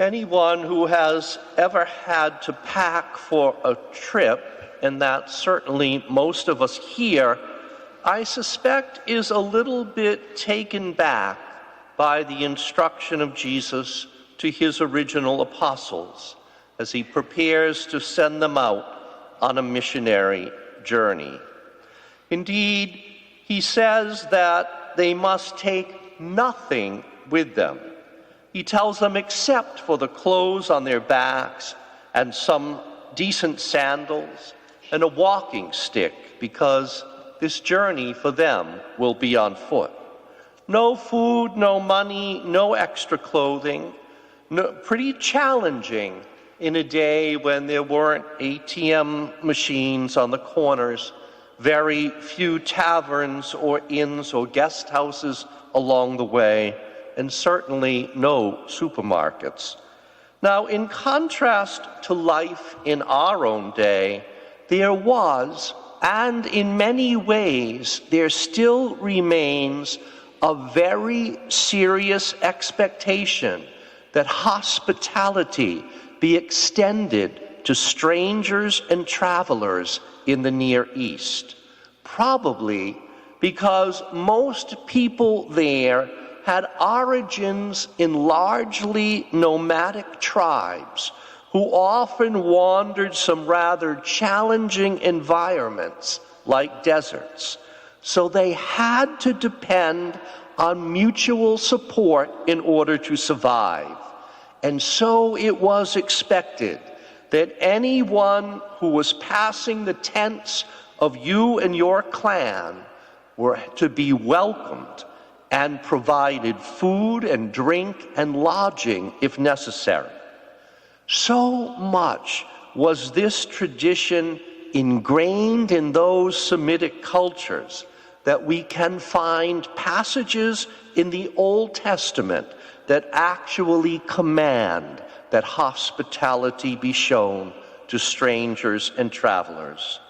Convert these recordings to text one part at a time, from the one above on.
Anyone who has ever had to pack for a trip, and that's certainly most of us here, I suspect is a little bit taken back by the instruction of Jesus to his original apostles as he prepares to send them out on a missionary journey. Indeed, he says that they must take nothing with them. He tells them except for the clothes on their backs and some decent sandals and a walking stick, because this journey for them will be on foot. No food, no money, no extra clothing. Pretty challenging in a day when there weren't ATM machines on the corners, very few taverns or inns or guest houses along the way, and certainly no supermarkets. Now, in contrast to life in our own day, there was, and in many ways, there still remains a very serious expectation that hospitality be extended to strangers and travelers in the Near East, probably because most people there had origins in largely nomadic tribes who often wandered some rather challenging environments like deserts. So they had to depend on mutual support in order to survive. And so it was expected that anyone who was passing the tents of you and your clan were to be welcomed and provided food and drink and lodging if necessary. So much was this tradition ingrained in those Semitic cultures that we can find passages in the Old Testament that actually command that hospitality be shown to strangers and travelers.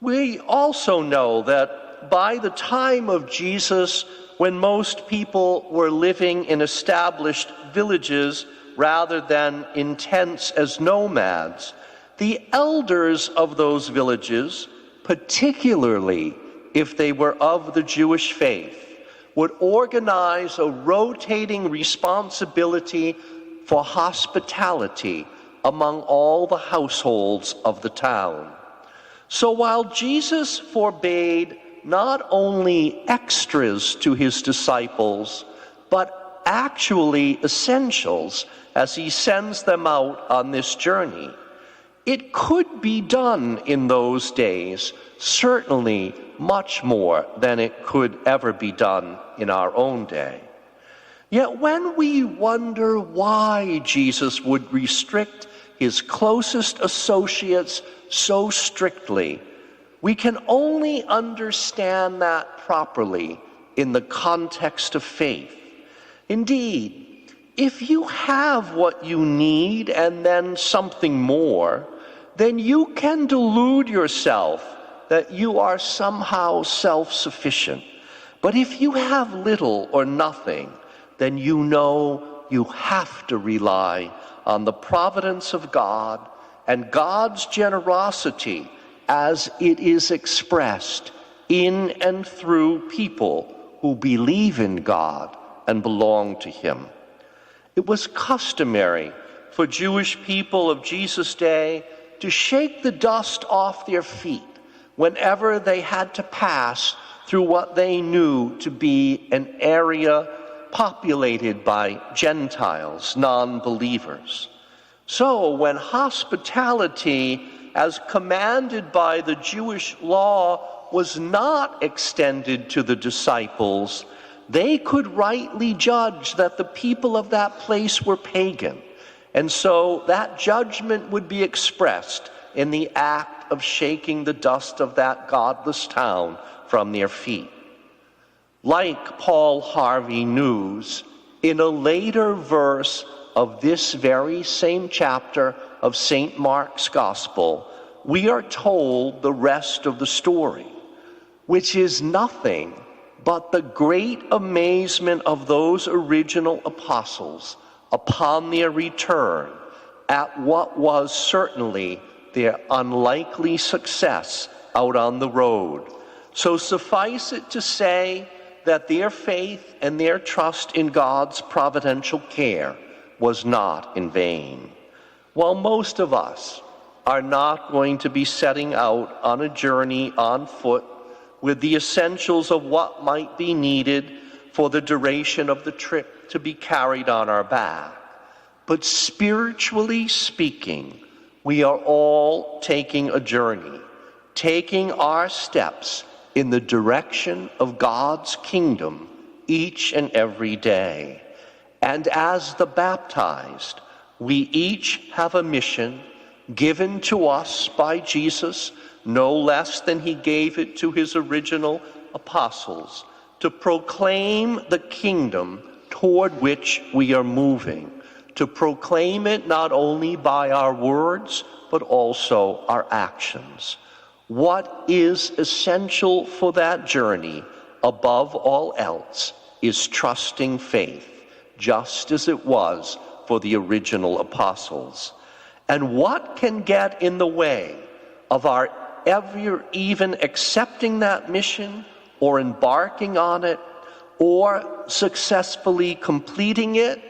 We also know that by the time of Jesus, when most people were living in established villages rather than in tents as nomads, the elders of those villages, particularly if they were of the Jewish faith, would organize a rotating responsibility for hospitality among all the households of the town. So while Jesus forbade not only extras to his disciples, but actually essentials as he sends them out on this journey, it could be done in those days, certainly much more than it could ever be done in our own day. Yet when we wonder why Jesus would restrict his closest associates so strictly, we can only understand that properly in the context of faith. Indeed, if you have what you need and then something more, then you can delude yourself that you are somehow self-sufficient. But if you have little or nothing, then you know you have to rely on the providence of God and God's generosity as it is expressed in and through people who believe in God and belong to him. It was customary for Jewish people of Jesus' day to shake the dust off their feet whenever they had to pass through what they knew to be an area populated by Gentiles, non-believers. So when hospitality, as commanded by the Jewish law, was not extended to the disciples, they could rightly judge that the people of that place were pagan. And so that judgment would be expressed in the act of shaking the dust of that godless town from their feet. Like Paul Harvey News, in a later verse of this very same chapter of St. Mark's Gospel, we are told the rest of the story, which is nothing but the great amazement of those original apostles upon their return at what was certainly their unlikely success out on the road. So suffice it to say that their faith and their trust in God's providential care was not in vain. While most of us are not going to be setting out on a journey on foot with the essentials of what might be needed for the duration of the trip to be carried on our back, but spiritually speaking, we are all taking a journey, taking our steps in the direction of God's kingdom each and every day. And as the baptized, we each have a mission given to us by Jesus, no less than he gave it to his original apostles, to proclaim the kingdom toward which we are moving, to proclaim it not only by our words, but also our actions. What is essential for that journey, above all else, is trusting faith, just as it was for the original apostles. And what can get in the way of our ever even accepting that mission or embarking on it or successfully completing it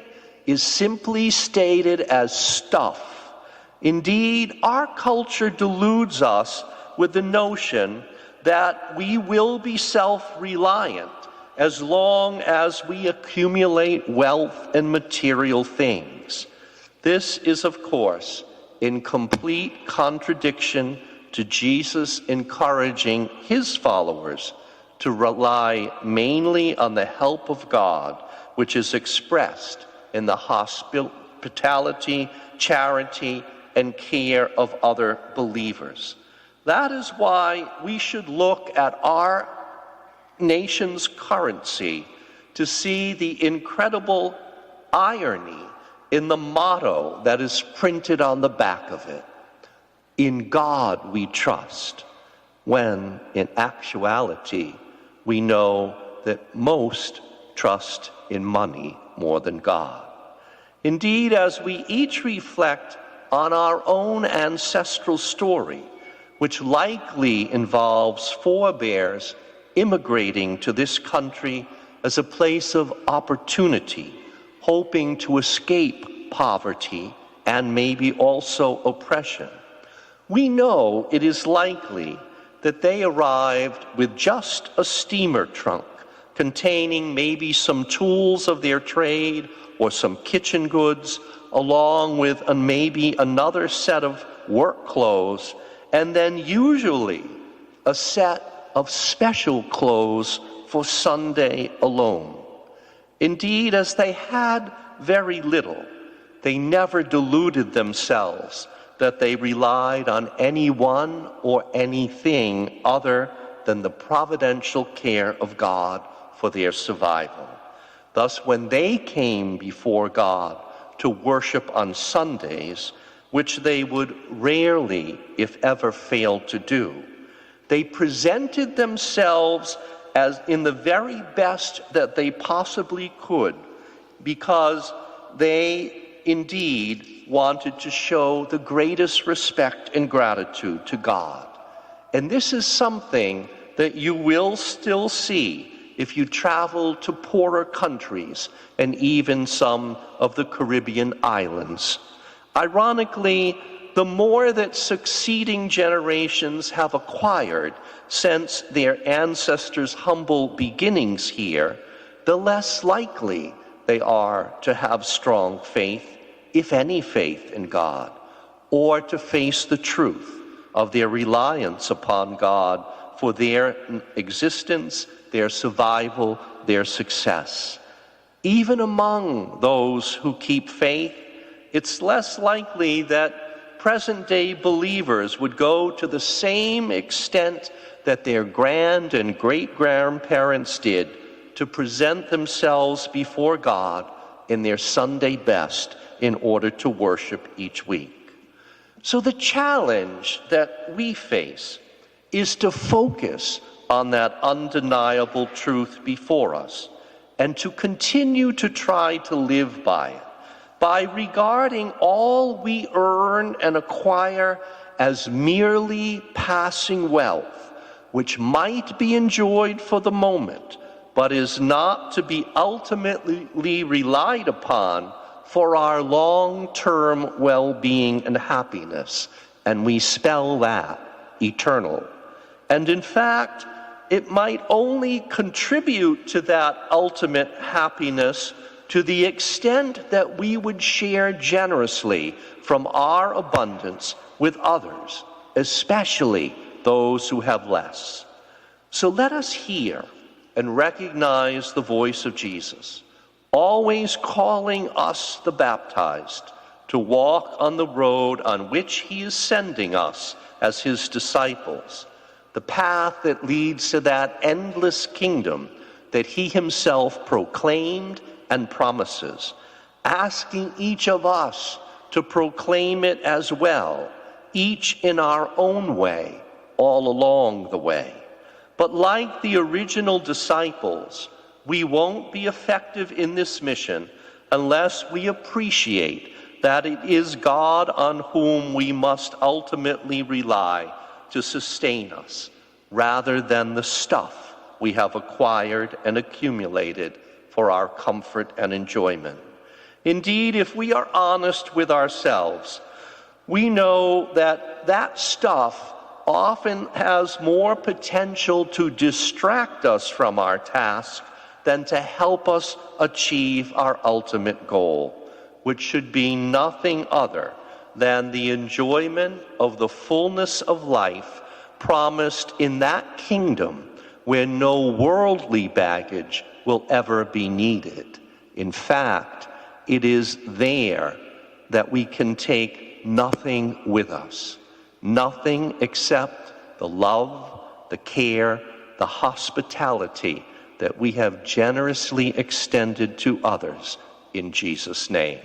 is simply stated as stuff. Indeed, our culture deludes us with the notion that we will be self-reliant as long as we accumulate wealth and material things. This is, of course, in complete contradiction to Jesus encouraging his followers to rely mainly on the help of God, which is expressed in the hospitality, charity, and care of other believers. That is why we should look at our nation's currency to see the incredible irony in the motto that is printed on the back of it. In God we trust, when in actuality we know that most trust in money more than God. Indeed, as we each reflect on our own ancestral story, which likely involves forebears immigrating to this country as a place of opportunity, hoping to escape poverty and maybe also oppression, we know it is likely that they arrived with just a steamer trunk containing maybe some tools of their trade or some kitchen goods, along with maybe another set of work clothes, and then usually a set of special clothes for Sunday alone. Indeed, as they had very little, they never deluded themselves that they relied on anyone or anything other than the providential care of God for their survival. Thus, when they came before God to worship on Sundays, which they would rarely, if ever, fail to do, they presented themselves as in the very best that they possibly could, because they indeed wanted to show the greatest respect and gratitude to God. And this is something that you will still see if you travel to poorer countries and even some of the Caribbean islands. Ironically, the more that succeeding generations have acquired since their ancestors' humble beginnings here, the less likely they are to have strong faith, if any faith in God, or to face the truth of their reliance upon God for their existence, their survival, their success. Even among those who keep faith, it's less likely that present-day believers would go to the same extent that their grand and great-grandparents did to present themselves before God in their Sunday best in order to worship each week. So the challenge that we face is to focus on that undeniable truth before us and to continue to try to live by it, by regarding all we earn and acquire as merely passing wealth, which might be enjoyed for the moment, but is not to be ultimately relied upon for our long-term well-being and happiness. And we spell that eternal. And in fact, it might only contribute to that ultimate happiness to the extent that we would share generously from our abundance with others, especially those who have less. So let us hear and recognize the voice of Jesus, always calling us, the baptized, to walk on the road on which he is sending us as his disciples, the path that leads to that endless kingdom that he himself proclaimed and promises, asking each of us to proclaim it as well, each in our own way, all along the way. But like the original disciples, we won't be effective in this mission unless we appreciate that it is God on whom we must ultimately rely to sustain us, rather than the stuff we have acquired and accumulated for our comfort and enjoyment. Indeed, if we are honest with ourselves, we know that that stuff often has more potential to distract us from our task than to help us achieve our ultimate goal, which should be nothing other than the enjoyment of the fullness of life promised in that kingdom where no worldly baggage will ever be needed. In fact, it is there that we can take nothing with us, nothing except the love, the care, the hospitality that we have generously extended to others in Jesus' name.